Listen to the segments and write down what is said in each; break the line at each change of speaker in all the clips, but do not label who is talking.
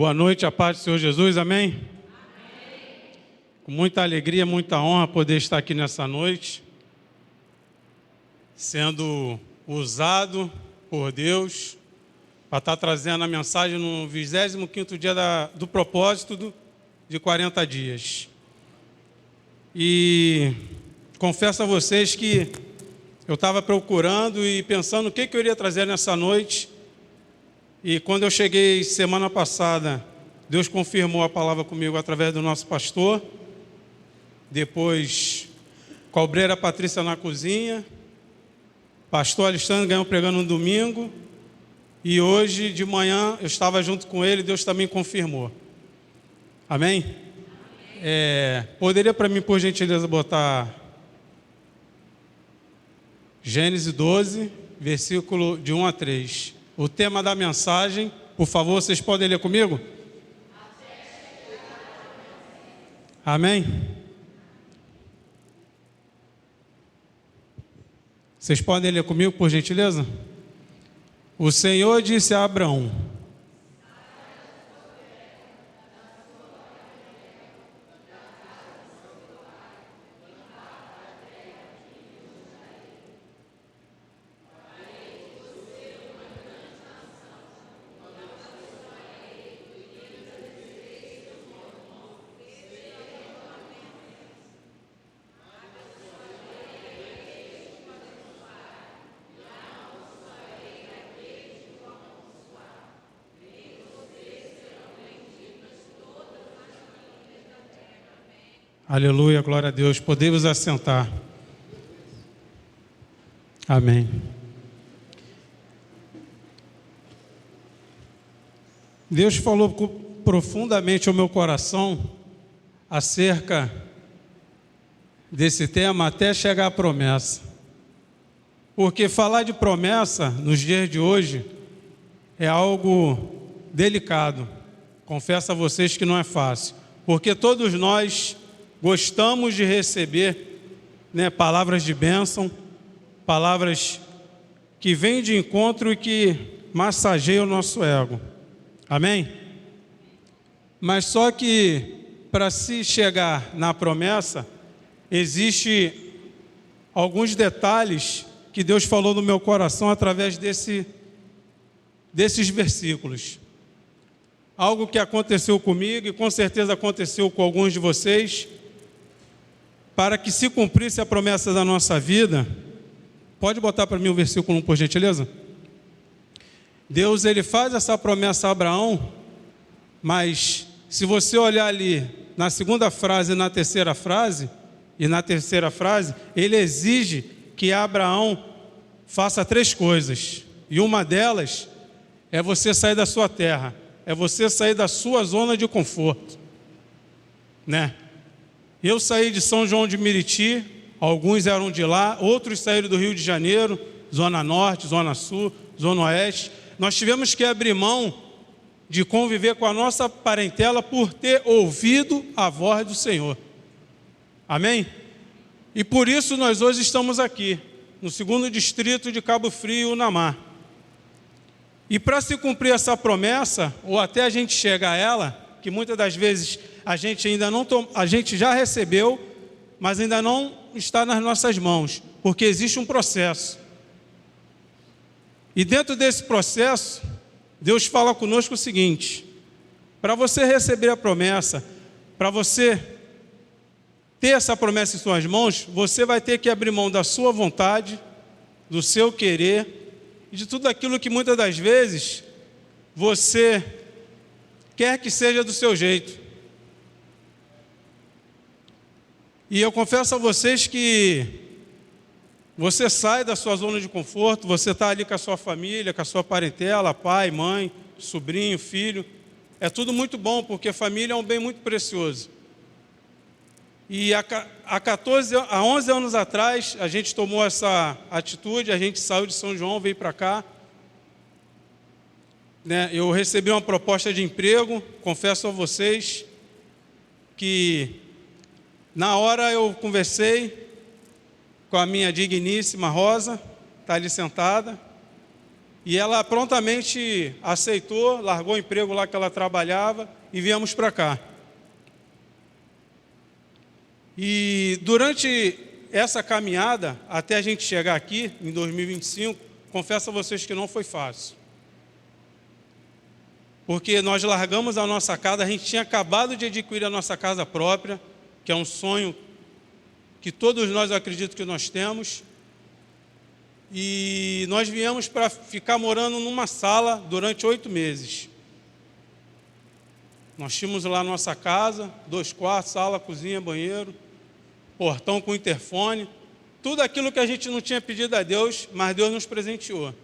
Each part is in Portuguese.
Boa noite, a paz do Senhor Jesus, amém? Com muita alegria, muita honra poder estar aqui nessa noite, sendo usado por Deus para estar trazendo a mensagem no 25º dia do propósito de 40 dias. E confesso a vocês que eu estava procurando e pensando o que eu iria trazer nessa noite. E quando eu cheguei semana passada, Deus confirmou a palavra comigo através do nosso pastor. Depois, cobreira Patrícia na cozinha. Pastor Alexandre ganhou pregando no domingo. E hoje de manhã eu estava junto com ele, Deus também confirmou. Amém? Poderia para mim, por gentileza, botar Gênesis 12, versículo de 1 a 3. O tema da mensagem, por favor, vocês podem ler comigo? Amém? Vocês podem ler comigo, por gentileza? O Senhor disse a Abraão: aleluia, glória a Deus. Podemos assentar. Amém. Deus falou profundamente ao meu coração acerca desse tema até chegar à promessa. Porque falar de promessa nos dias de hoje é algo delicado. Confesso a vocês que não é fácil. Porque todos nós gostamos de receber, palavras de bênção, palavras que vêm de encontro e que massageiam o nosso ego. Amém? Mas só que para se chegar na promessa, existe alguns detalhes que Deus falou no meu coração através desses versículos. Algo que aconteceu comigo e com certeza aconteceu com alguns de vocês. Para que se cumprisse a promessa da nossa vida, pode botar para mim o versículo 1, por gentileza? Deus, ele faz essa promessa a Abraão, mas se você olhar ali na segunda frase e na terceira frase, ele exige que Abraão faça 3 coisas. E uma delas é você sair da sua terra, é você sair da sua zona de conforto, Eu saí de São João de Meriti, alguns eram de lá, outros saíram do Rio de Janeiro, Zona Norte, Zona Sul, Zona Oeste. Nós tivemos que abrir mão de conviver com a nossa parentela por ter ouvido a voz do Senhor. Amém? E por isso nós hoje estamos aqui, no 2º distrito de Cabo Frio, Unamar. E para se cumprir essa promessa, ou até a gente chegar a ela, que muitas das vezes a gente já recebeu, mas ainda não está nas nossas mãos, porque existe um processo. E dentro desse processo, Deus fala conosco o seguinte: para você receber a promessa, para você ter essa promessa em suas mãos, você vai ter que abrir mão da sua vontade, do seu querer, e de tudo aquilo que muitas das vezes você quer que seja do seu jeito. E eu confesso a vocês que você sai da sua zona de conforto, você está ali com a sua família, com a sua parentela, pai, mãe, sobrinho, filho. É tudo muito bom, porque família é um bem muito precioso. E há 11 anos atrás, a gente tomou essa atitude, a gente saiu de São João, veio para cá. Eu recebi uma proposta de emprego, confesso a vocês que na hora eu conversei com a minha digníssima Rosa, está ali sentada, E ela prontamente aceitou, largou o emprego lá que ela trabalhava e viemos para cá. E durante essa caminhada, até a gente chegar aqui, em 2025, confesso a vocês que não foi fácil. Porque nós largamos a nossa casa, a gente tinha acabado de adquirir a nossa casa própria, que é um sonho que todos nós, eu acredito que nós temos. E nós viemos para ficar morando numa sala durante 8 meses. Nós tínhamos lá a nossa casa, 2 quartos, sala, cozinha, banheiro, portão com interfone, tudo aquilo que a gente não tinha pedido a Deus, mas Deus nos presenteou.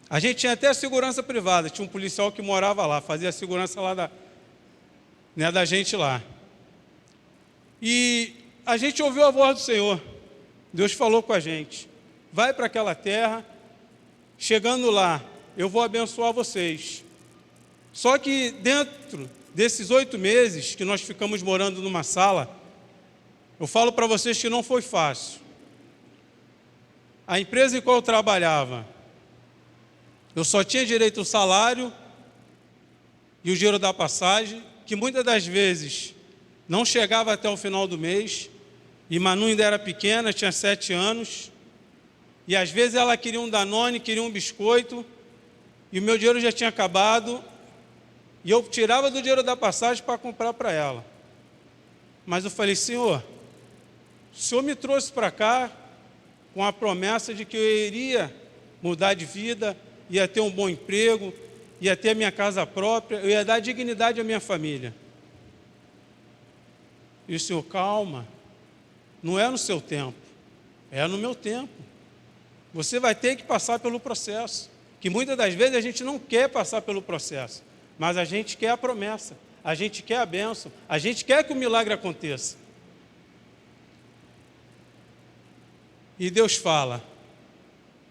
A gente tinha até segurança privada, tinha um policial que morava lá, fazia a segurança lá da gente lá. E a gente ouviu a voz do Senhor, Deus falou com a gente: vai para aquela terra, chegando lá, eu vou abençoar vocês. Só que dentro desses 8 meses que nós ficamos morando numa sala, eu falo para vocês que não foi fácil. A empresa em qual eu trabalhava, eu só tinha direito ao salário e o dinheiro da passagem, que muitas das vezes não chegava até o final do mês, e Manu ainda era pequena, tinha 7 anos, e às vezes ela queria um Danone, queria um biscoito, e o meu dinheiro já tinha acabado, e eu tirava do dinheiro da passagem para comprar para ela. Mas eu falei: Senhor, o Senhor me trouxe para cá com a promessa de que eu iria mudar de vida, ia ter um bom emprego, ia ter a minha casa própria, eu ia dar dignidade à minha família. E o Senhor: calma, não é no seu tempo, é no meu tempo. Você vai ter que passar pelo processo, que muitas das vezes a gente não quer passar pelo processo, mas a gente quer a promessa, a gente quer a bênção, a gente quer que o milagre aconteça. E Deus fala: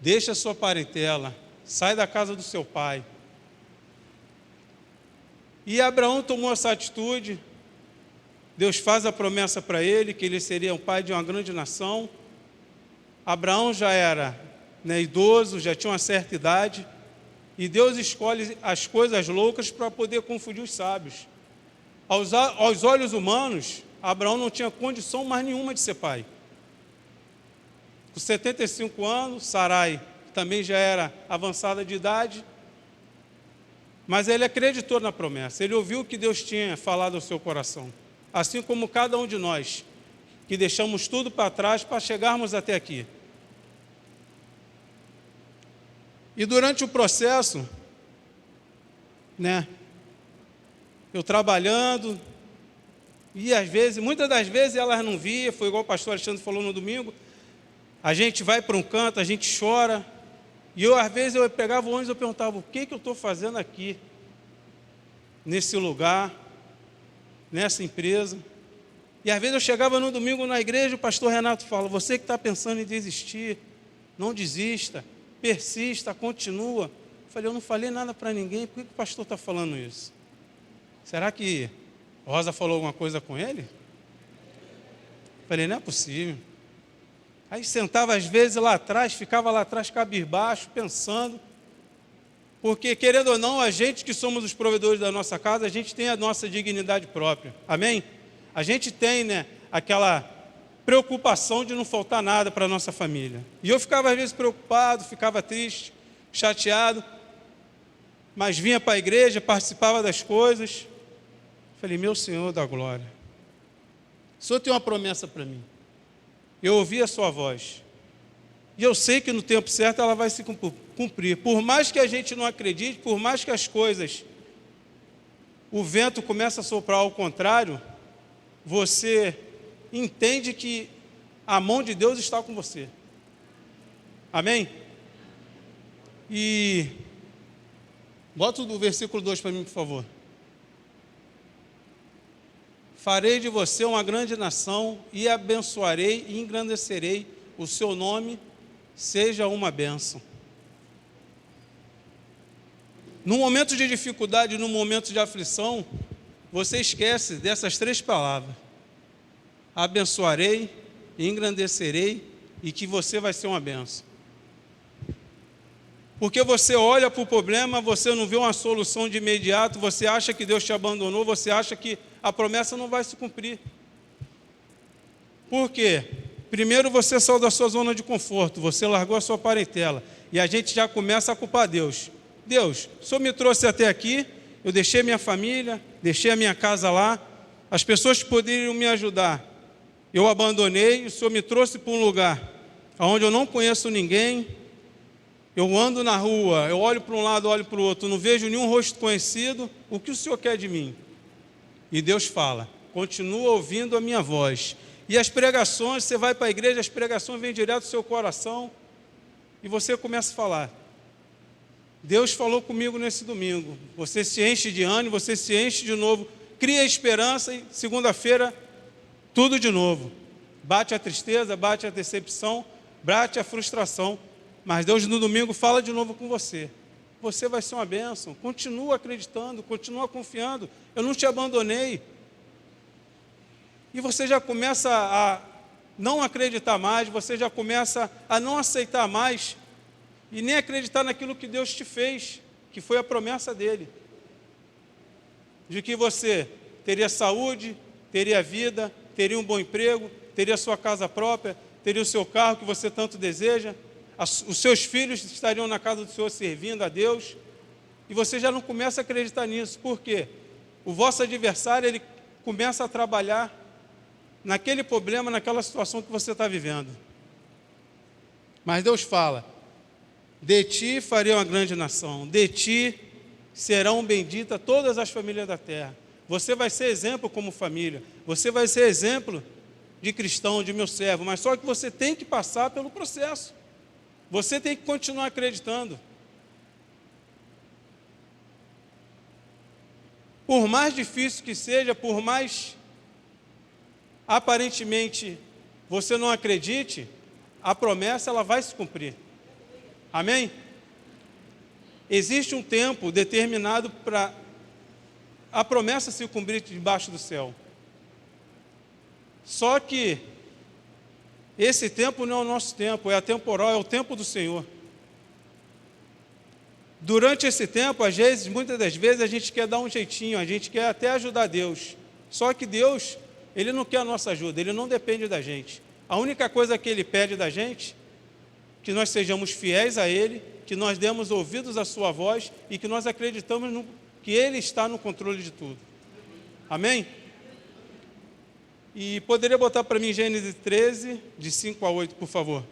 deixa a sua parentela, sai da casa do seu pai. E Abraão tomou essa atitude. Deus faz a promessa para ele, que ele seria um pai de uma grande nação. Abraão já era idoso, já tinha uma certa idade, e Deus escolhe as coisas loucas para poder confundir os sábios. Aos olhos humanos, Abraão não tinha condição mais nenhuma de ser pai. Com 75 anos, Sarai também já era avançada de idade, mas ele acreditou na promessa, ele ouviu o que Deus tinha falado ao seu coração, assim como cada um de nós, que deixamos tudo para trás para chegarmos até aqui. E durante o processo, eu trabalhando, e às vezes, muitas das vezes elas não via, foi igual o pastor Alexandre falou no domingo, a gente vai para um canto, a gente chora, e às vezes eu pegava o ônibus e eu perguntava: o que eu estou fazendo aqui, nesse lugar, nessa empresa? E às vezes eu chegava no domingo na igreja, o pastor Renato fala: você que está pensando em desistir, não desista, persista, continua. Eu falei: eu não falei nada para ninguém, por que o pastor está falando isso? Será que Rosa falou alguma coisa com ele? Eu falei: não é possível. Aí sentava às vezes lá atrás, ficava lá atrás cabisbaixo, pensando, porque querendo ou não, a gente que somos os provedores da nossa casa, a gente tem a nossa dignidade própria, amém? A gente tem aquela preocupação de não faltar nada para a nossa família, e eu ficava às vezes preocupado, ficava triste, chateado, mas vinha para a igreja, participava das coisas. Falei: meu Senhor da glória, o Senhor tem uma promessa para mim, eu ouvi a sua voz, e eu sei que no tempo certo ela vai se cumprir, por mais que a gente não acredite, por mais que as coisas, o vento comece a soprar ao contrário, você entende que a mão de Deus está com você, amém? E bota o versículo 2 para mim, por favor. Farei de você uma grande nação, e abençoarei e engrandecerei o seu nome, seja uma bênção. No momento de dificuldade, no momento de aflição, você esquece dessas 3 palavras: abençoarei, engrandecerei, e que você vai ser uma bênção. Porque você olha para o problema, você não vê uma solução de imediato, você acha que Deus te abandonou, você acha que a promessa não vai se cumprir. Por quê? Primeiro você saiu da sua zona de conforto, você largou a sua parentela, e a gente já começa a culpar Deus. Deus, o Senhor me trouxe até aqui, eu deixei minha família, deixei a minha casa lá, as pessoas que poderiam me ajudar, eu abandonei, o Senhor me trouxe para um lugar onde eu não conheço ninguém, eu ando na rua, eu olho para um lado, olho para o outro, não vejo nenhum rosto conhecido, o que o Senhor quer de mim? E Deus fala, continua ouvindo a minha voz. E as pregações, você vai para a igreja, as pregações vêm direto do seu coração, e você começa a falar, Deus falou comigo nesse domingo, você se enche de ânimo, você se enche de novo, cria esperança, e segunda-feira, tudo de novo. Bate a tristeza, bate a decepção, bate a frustração, mas Deus no domingo fala de novo com você. Você vai ser uma bênção, continua acreditando, continua confiando, eu não te abandonei. E você já começa a não acreditar mais, você já começa a não aceitar mais, e nem acreditar naquilo que Deus te fez, que foi a promessa dele. De que você teria saúde, teria vida, teria um bom emprego, teria sua casa própria, teria o seu carro que você tanto deseja, os seus filhos estariam na casa do Senhor servindo a Deus, e você já não começa a acreditar nisso. Por quê? O vosso adversário, ele começa a trabalhar naquele problema, naquela situação que você está vivendo. Mas Deus fala, de ti farei uma grande nação, de ti serão benditas todas as famílias da terra. Você vai ser exemplo como família, você vai ser exemplo de cristão, de meu servo, mas só que você tem que passar pelo processo. Você tem que continuar acreditando. Por mais difícil que seja, por mais aparentemente você não acredite, a promessa ela vai se cumprir. Amém? Existe um tempo determinado para a promessa se cumprir debaixo do céu. Só que esse tempo não é o nosso tempo, é atemporal, é o tempo do Senhor. Durante esse tempo, às vezes, muitas das vezes, a gente quer dar um jeitinho, a gente quer até ajudar Deus. Só que Deus, Ele não quer a nossa ajuda, Ele não depende da gente. A única coisa que Ele pede da gente, que nós sejamos fiéis a Ele, que nós demos ouvidos à Sua voz e que nós acreditamos que Ele está no controle de tudo. Amém? E poderia botar para mim Gênesis 13, de 5 a 8, por favor.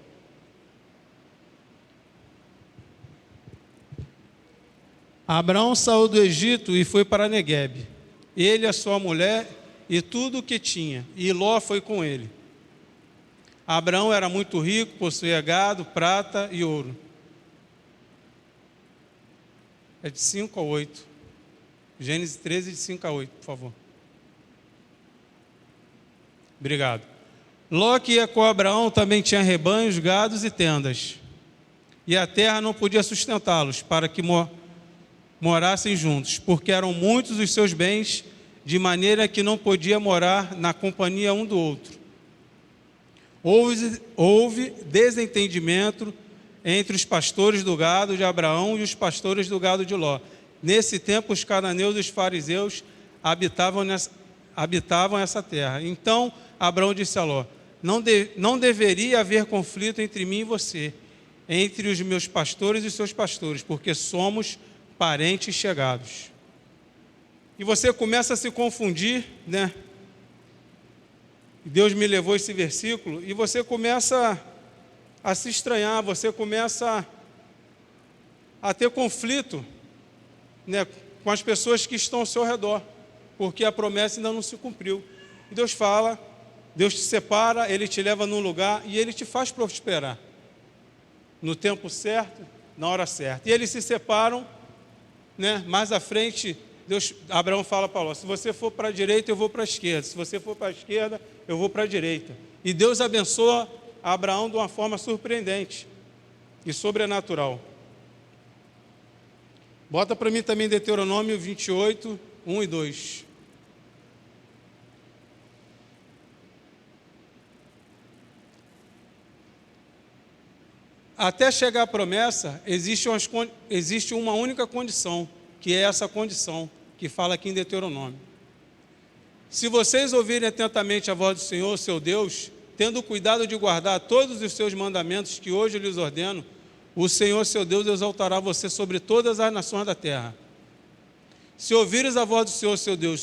Abraão saiu do Egito e foi para Neguebe, ele, a sua mulher e tudo o que tinha, e Ló foi com ele. Abraão era muito rico, possuía gado, prata e ouro. É de 5 a 8. Gênesis 13, de 5 a 8, por favor. Obrigado. Ló, que ia com Abraão, também tinha rebanhos, gados e tendas. E a terra não podia sustentá-los para que morassem juntos, porque eram muitos os seus bens, de maneira que não podia morar na companhia um do outro. Houve desentendimento entre os pastores do gado de Abraão e os pastores do gado de Ló. Nesse tempo, os cananeus e os fariseus habitavam essa terra. Então, Abraão disse a Ló, não deveria haver conflito entre mim e você, entre os meus pastores e os seus pastores, porque somos parentes chegados. E você começa a se confundir, né? Deus me levou esse versículo, e você começa a se estranhar, você começa a ter conflito, né, com as pessoas que estão ao seu redor, porque a promessa ainda não se cumpriu. E Deus fala, Deus te separa, Ele te leva num lugar e Ele te faz prosperar, no tempo certo, na hora certa. E eles se separam, né? Mais à frente, Abraão fala para Ló, se você for para a direita, eu vou para a esquerda, se você for para a esquerda, eu vou para a direita. E Deus abençoa Abraão de uma forma surpreendente e sobrenatural. Bota para mim também Deuteronômio 28, 1 e 2. até chegar à promessa, existe uma única condição, que é essa condição que fala aqui em Deuteronômio. Se vocês ouvirem atentamente a voz do Senhor, seu Deus, tendo cuidado de guardar todos os seus mandamentos que hoje lhes ordeno, o Senhor, seu Deus, exaltará você sobre todas as nações da terra. Se ouvires a voz do Senhor, seu Deus,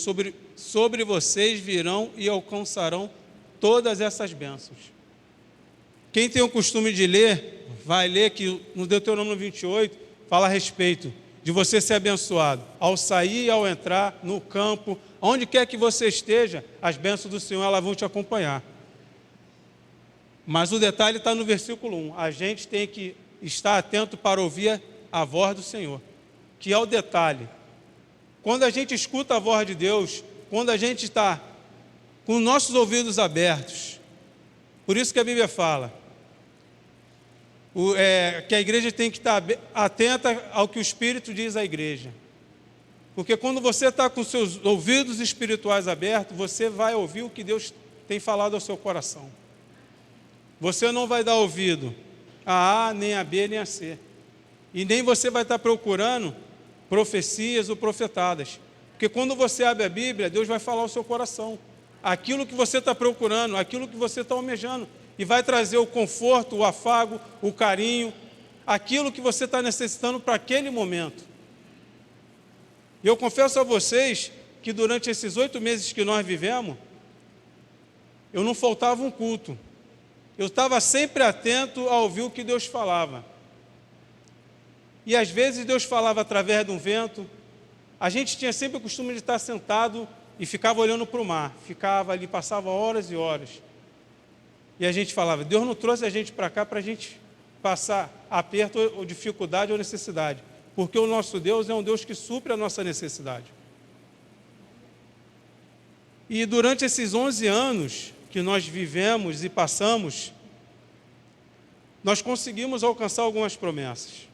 sobre vocês virão e alcançarão todas essas bênçãos. Quem tem o costume de ler, vai ler que no Deuteronômio 28, fala a respeito de você ser abençoado, ao sair e ao entrar no campo, onde quer que você esteja, as bênçãos do Senhor elas vão te acompanhar. Mas o detalhe está no versículo 1, a gente tem que estar atento para ouvir a voz do Senhor, que é o detalhe. Quando a gente escuta a voz de Deus, quando a gente está com nossos ouvidos abertos, por isso que a Bíblia fala, que a igreja tem que estar atenta ao que o Espírito diz à igreja. Porque quando você está com seus ouvidos espirituais abertos, você vai ouvir o que Deus tem falado ao seu coração. Você não vai dar ouvido a A, nem a B, nem a C. E nem você vai estar procurando profecias ou profetadas. Porque quando você abre a Bíblia, Deus vai falar ao seu coração. Aquilo que você está procurando, aquilo que você está almejando. E vai trazer o conforto, o afago, o carinho, aquilo que você está necessitando para aquele momento. E eu confesso a vocês que durante esses 8 meses que nós vivemos, eu não faltava um culto. Eu estava sempre atento a ouvir o que Deus falava. E às vezes Deus falava através de um vento. A gente tinha sempre o costume de estar sentado e ficava olhando para o mar. Ficava ali, passava horas e horas. E a gente falava, Deus não trouxe a gente para cá para a gente passar aperto ou dificuldade ou necessidade. Porque o nosso Deus é um Deus que supre a nossa necessidade. E durante esses 11 anos que nós vivemos e passamos, nós conseguimos alcançar algumas promessas.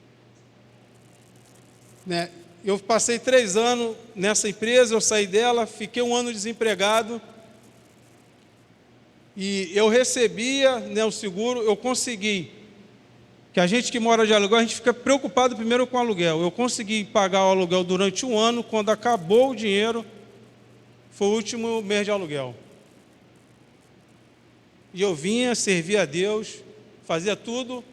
Eu passei 3 anos nessa empresa, eu saí dela, fiquei 1 ano desempregado, e eu recebia o seguro, eu consegui, que a gente que mora de aluguel, a gente fica preocupado primeiro com o aluguel. Eu consegui pagar o aluguel durante 1 ano, quando acabou o dinheiro, foi o último mês de aluguel. E eu vinha, servia a Deus, fazia tudo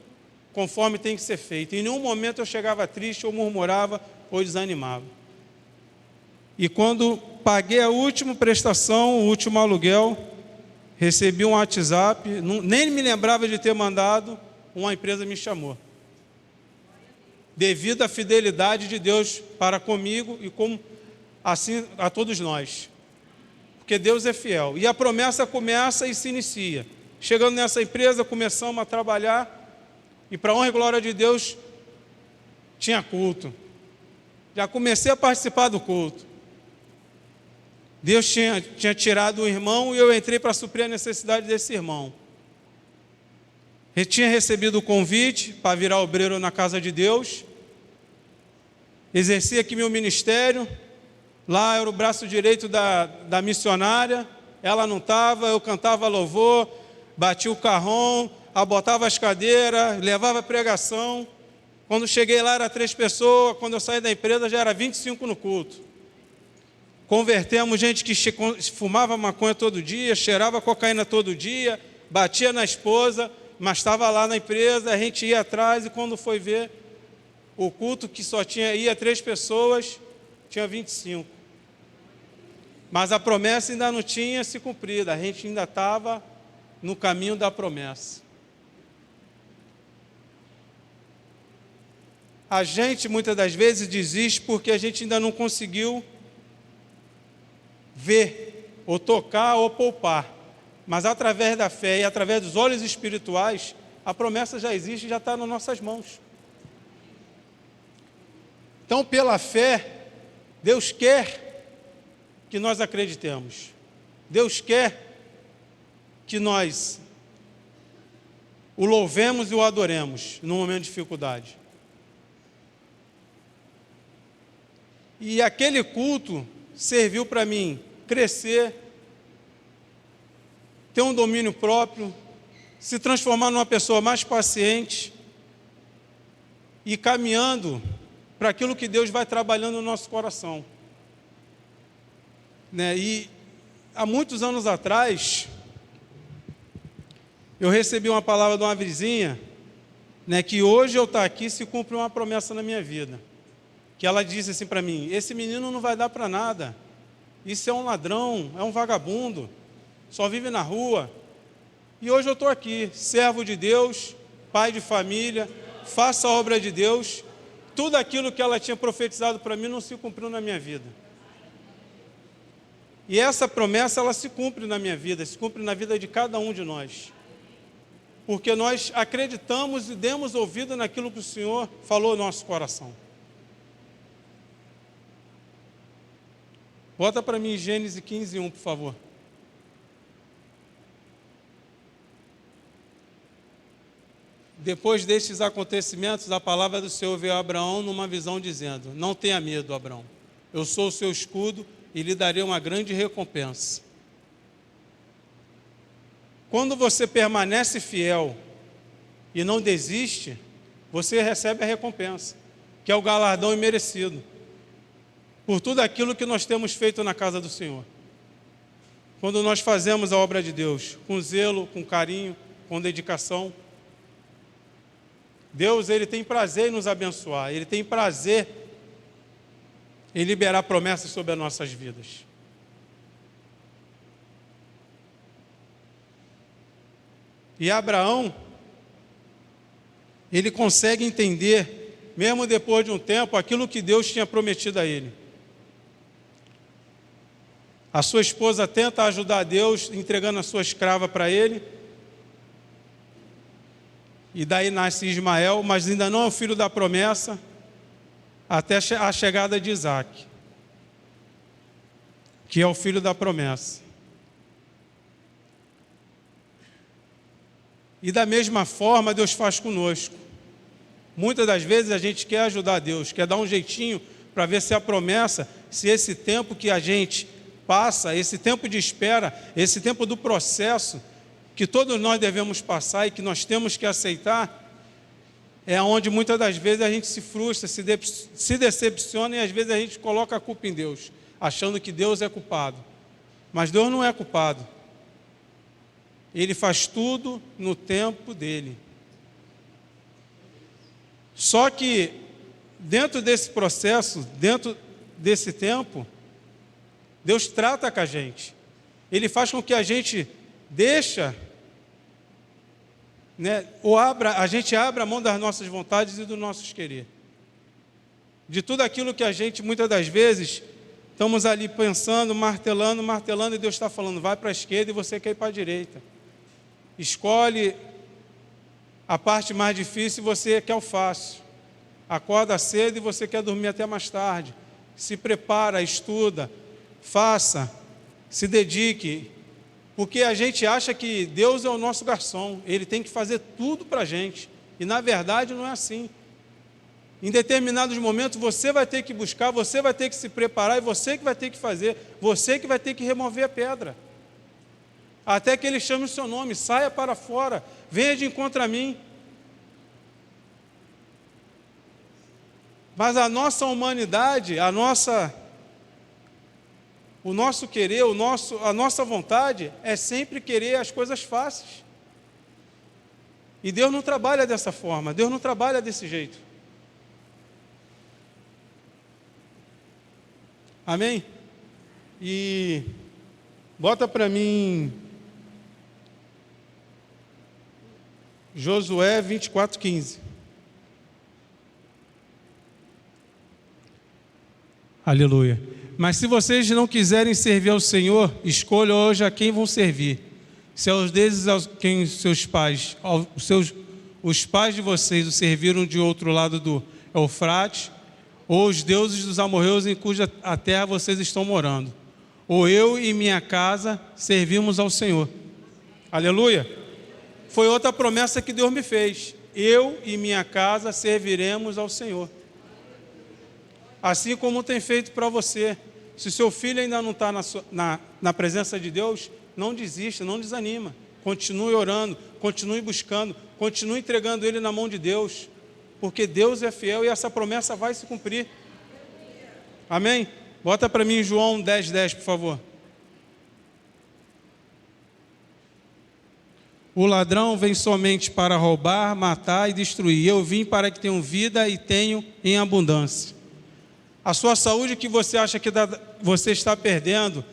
conforme tem que ser feito. Em nenhum momento eu chegava triste, ou murmurava, ou desanimava. E quando paguei a última prestação, o último aluguel, recebi um WhatsApp, nem me lembrava de ter mandado, uma empresa me chamou. Devido à fidelidade de Deus para comigo e como assim a todos nós. Porque Deus é fiel. E a promessa começa e se inicia. Chegando nessa empresa, começamos a trabalhar, e para honra e glória de Deus, tinha culto. Já comecei a participar do culto. Deus tinha tirado um irmão e eu entrei para suprir a necessidade desse irmão. Eu tinha recebido o convite para virar obreiro na casa de Deus. Exerci aqui meu ministério. Lá era o braço direito da missionária. Ela não estava, eu cantava louvor, batia o carrom, botava as cadeiras, levava a pregação. Quando cheguei lá era 3 pessoas, quando eu saí da empresa já era 25 no culto. Convertemos gente que fumava maconha todo dia, cheirava cocaína todo dia, batia na esposa, mas estava lá na empresa, a gente ia atrás, e quando foi ver, o culto que só ia 3 pessoas, tinha 25. Mas a promessa ainda não tinha se cumprido, a gente ainda estava no caminho da promessa. A gente muitas das vezes desiste porque a gente ainda não conseguiu ver, ou tocar, ou poupar. Mas através da fé e através dos olhos espirituais, a promessa já existe e já está nas nossas mãos. Então, pela fé, Deus quer que nós acreditemos. Deus quer que nós o louvemos e o adoremos no momento de dificuldade. E aquele culto serviu para mim crescer, ter um domínio próprio, se transformar numa pessoa mais paciente, e caminhando para aquilo que Deus vai trabalhando no nosso coração. Né? E há muitos anos atrás, eu recebi uma palavra de uma vizinha, né, que hoje eu estou aqui se cumpre uma promessa na minha vida. Que ela disse assim para mim: esse menino não vai dar para nada, isso é um ladrão, é um vagabundo, só vive na rua. E hoje eu estou aqui, servo de Deus, pai de família, faço a obra de Deus. Tudo aquilo que ela tinha profetizado para mim não se cumpriu na minha vida. E essa promessa, ela se cumpre na minha vida, se cumpre na vida de cada um de nós. Porque nós acreditamos e demos ouvido naquilo que o Senhor falou no nosso coração. Bota para mim Gênesis 15:1, por favor. Depois destes acontecimentos, a palavra do Senhor veio a Abraão numa visão dizendo: não tenha medo, Abraão, eu sou o seu escudo e lhe darei uma grande recompensa. Quando você permanece fiel e não desiste, você recebe a recompensa, que é o galardão imerecido, por tudo aquilo que nós temos feito na casa do Senhor. Quando nós fazemos a obra de Deus com zelo, com carinho, com dedicação, Deus, Ele tem prazer em nos abençoar, Ele tem prazer em liberar promessas sobre as nossas vidas. E Abraão, ele consegue entender, mesmo depois de um tempo, aquilo que Deus tinha prometido a ele. A sua esposa tenta ajudar Deus, entregando a sua escrava para ele. E daí nasce Ismael, mas ainda não é o filho da promessa, até a chegada de Isaac, que é o filho da promessa. E da mesma forma Deus faz conosco. Muitas das vezes a gente quer ajudar Deus, quer dar um jeitinho para ver se a promessa, se esse tempo que a gente passa, esse tempo de espera, esse tempo do processo, que todos nós devemos passar e que nós temos que aceitar, é onde muitas das vezes a gente se frustra, se decepciona e às vezes a gente coloca a culpa em Deus, achando que Deus é culpado. Mas Deus não é culpado. Ele faz tudo no tempo dele. Só que, dentro desse processo, dentro desse tempo, Deus trata com a gente. Ele faz com que a gente deixa, né, a gente abra a mão das nossas vontades e dos nossos querer. De tudo aquilo que a gente, muitas das vezes, estamos ali pensando, martelando, e Deus está falando: vai para a esquerda e você quer ir para a direita. Escolhe a parte mais difícil e você quer o fácil. Acorda cedo e você quer dormir até mais tarde. Se prepara, estuda, faça, se dedique. Porque a gente acha que Deus é o nosso garçom, Ele tem que fazer tudo para a gente. E na verdade não é assim. Em determinados momentos você vai ter que buscar, você vai ter que se preparar, e você que vai ter que fazer, você que vai ter que remover a pedra. Até que Ele chame o seu nome: saia para fora, venha de encontro a mim. Mas a nossa humanidade, o nosso querer, a nossa vontade é sempre querer as coisas fáceis. E Deus não trabalha dessa forma, Deus não trabalha desse jeito. Amém? E bota para mim Josué 24:15. Aleluia. Mas se vocês não quiserem servir ao Senhor, escolham hoje a quem vão servir. Se aos deuses aos quem seus pais, os pais de vocês o serviram de outro lado do Eufrates, ou os deuses dos amorreus em cuja a terra vocês estão morando, ou eu e minha casa servimos ao Senhor. Aleluia. Foi outra promessa que Deus me fez: eu e minha casa serviremos ao Senhor. Assim como tem feito para você. Se seu filho ainda não está na presença de Deus, não desista, não desanima. Continue orando, continue buscando, continue entregando ele na mão de Deus. porque Deus é fiel e essa promessa vai se cumprir. Amém? Bota para mim João 10:10, por favor. O ladrão vem somente para roubar, matar e destruir. Eu vim para que tenham vida e tenham em abundância. A sua saúde que você acha que você está perdendo,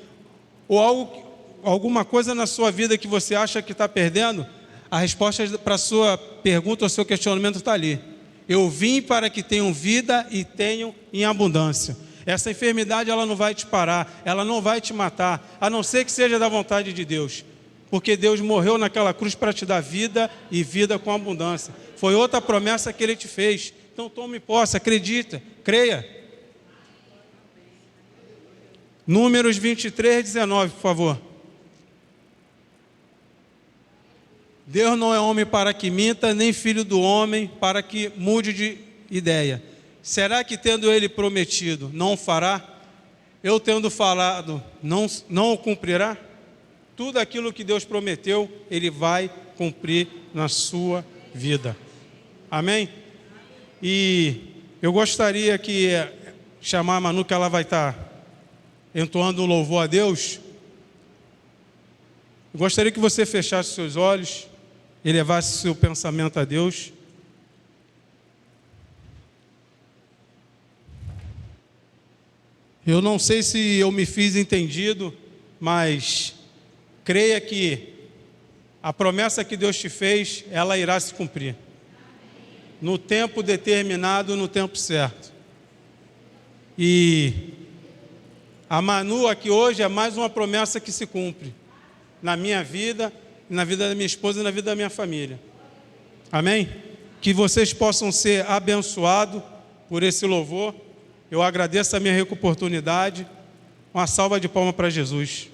ou alguma coisa na sua vida que você acha que está perdendo, a resposta para a sua pergunta ou seu questionamento está ali. Eu vim para que tenham vida e tenham em abundância. Essa enfermidade ela não vai te parar, ela não vai te matar, a não ser que seja da vontade de Deus. Porque Deus morreu naquela cruz para te dar vida e vida com abundância. Foi outra promessa que Ele te fez. Então tome posse, acredita, creia. Números 23:19, por favor. Deus não é homem para que minta, nem filho do homem para que mude de ideia. Será que tendo Ele prometido, não fará? Eu tendo falado, não o cumprirá? Tudo aquilo que Deus prometeu, Ele vai cumprir na sua vida. Amém? E eu gostaria que chamar a Manu, que ela vai estar entoando um louvor a Deus. Eu gostaria que você fechasse seus olhos e levasse seu pensamento a Deus. Eu não sei se eu me fiz entendido, mas creia que a promessa que Deus te fez, ela irá se cumprir. No tempo determinado, no tempo certo. E a Manu aqui hoje é mais uma promessa que se cumpre. Na minha vida, na vida da minha esposa e na vida da minha família. Amém? Que vocês possam ser abençoados por esse louvor. Eu agradeço a minha oportunidade. Uma salva de palmas para Jesus.